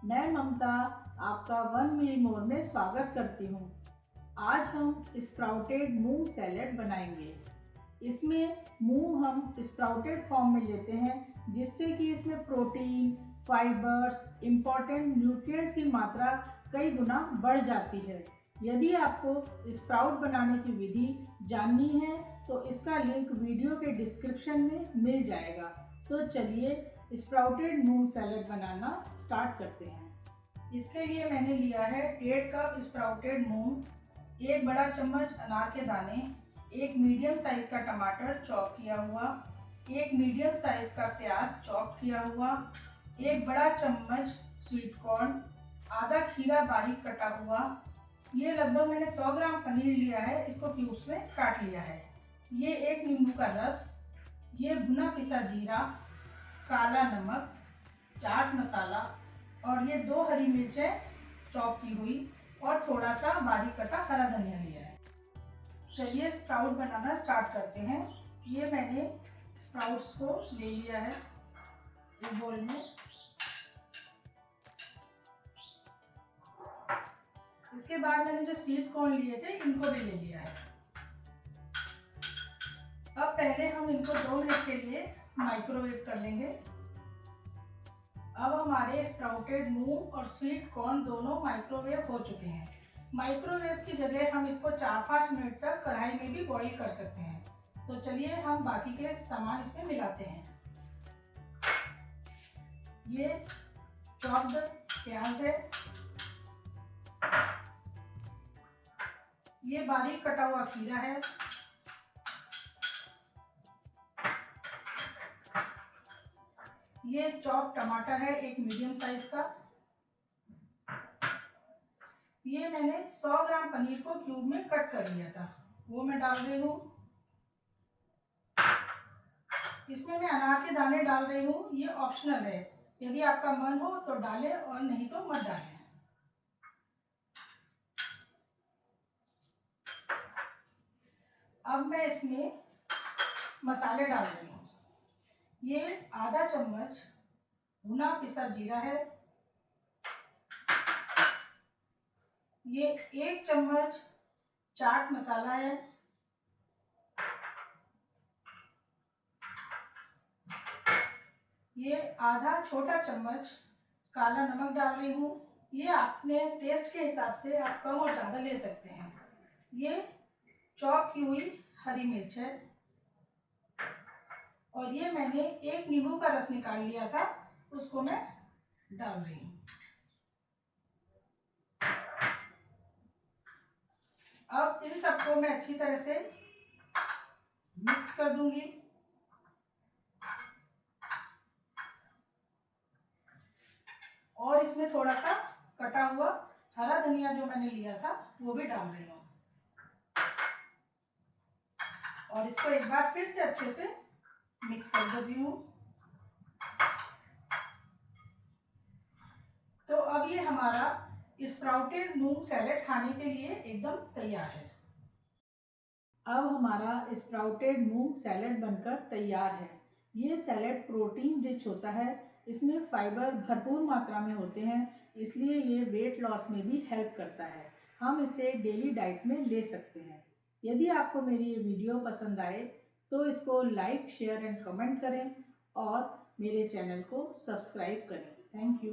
मैं ममता आपका one meal मोर में स्वागत करती हूँ। आज हम स्प्राउटेड मूंग सैलेड बनाएंगे। इसमें मूंग हम स्प्राउटेड फॉर्म में लेते हैं, जिससे कि इसमें प्रोटीन, फाइबर्स, इम्पॉर्टेंट न्यूट्रिएंट्स की मात्रा कई गुना बढ़ जाती है। यदि आपको स्प्राउट बनाने की विधि जाननी है तो इसका लिंक वीडियो के डिस्क्रिप्शन में मिल जाएगा। तो चलिए स्प्राउटेड मूंग सैलेड बनाना स्टार्ट करते हैं। इसके लिए मैंने लिया है 1.5 कप स्प्राउटेड मूंग, 1 बड़ा चम्मच अनार के दाने, 1 मीडियम साइज का टमाटर चॉप किया हुआ, 1 मीडियम साइज का प्याज चॉप किया हुआ, 1 बड़ा चम्मच स्वीट कॉर्न, आधा खीरा बारीक कटा हुआ। ये लगभग मैंने 100 ग्राम पनीर लिया है, इसको क्यूब्स में काट लिया है। ये 1 नींबू का रस, ये भुना पिसा जीरा, काला नमक, चाट मसाला और ये 2 हरी मिर्चें चॉप की हुई और थोड़ा सा बारीक कटा हरा धनिया लिया है। चलिए स्प्राउट बनाना स्टार्ट करते हैं। ये मैंने स्प्राउट्स को ले लिया है एक बोल में। इसके बाद मैंने जो स्वीट कॉर्न लिए थे इनको भी ले लिया है। अब पहले हम इनको 2 मिनट के लिए माइक्रोवेव कर लेंगे। अब हमारे स्प्राउटेड मूंग और स्वीट कॉर्न दोनों माइक्रोवेव हो चुके हैं। माइक्रोवेव की जगह हम इसको 4-5 मिनट तक कढ़ाई में भी बॉईल कर सकते हैं। तो चलिए हम बाकी के सामान इसमें मिलाते हैं। ये चॉप्ड प्याज है, ये बारीक कटा हुआ खीरा है, ये चॉप टमाटर है 1 मीडियम साइज का, ये मैंने 100 ग्राम पनीर को क्यूब में कट कर लिया था, वो मैं डाल रही हूँ। इसमें मैं अनार के दाने डाल रही हूँ, ये ऑप्शनल है, यदि आपका मन हो तो डालें और नहीं तो मत डालें। अब मैं इसमें मसाले डाल रही हूँ। ये आधा चम्मच भुना पिसा जीरा है, ये 1 चम्मच चाट मसाला है, ये आधा छोटा चम्मच काला नमक डाल रही हूँ। ये अपने टेस्ट के हिसाब से आप कम और ज़्यादा ले सकते हैं। ये चॉप की हुई हरी मिर्च है और ये मैंने 1 नींबू का रस निकाल लिया था, उसको मैं डाल रही हूँ। अब इन सबको मैं अच्छी तरह से मिक्स कर दूंगी। और इसमें थोड़ा सा कटा हुआ हरा धनिया जो मैंने लिया था वो भी डाल रही हूँ और इसको एक बार फिर से अच्छे से मिक्स कर देती हूँ। तो अब ये हमारा स्प्राउटेड मूंग सैलेड खाने के लिए एकदम तैयार है। अब हमारा स्प्राउटेड मूंग सैलेड बनकर तैयार है। ये सैलेड प्रोटीन रिच होता है, इसमें फाइबर भरपूर मात्रा में होते हैं, इसलिए ये वेट लॉस में भी हेल्प करता है। हम इसे डेली डाइट में ले सकते हैं। यदि आपको मेरी ये वीडियो पसंद आए तो इसको लाइक, शेयर एंड कमेंट करें और मेरे चैनल को सब्सक्राइब करें। Thank you.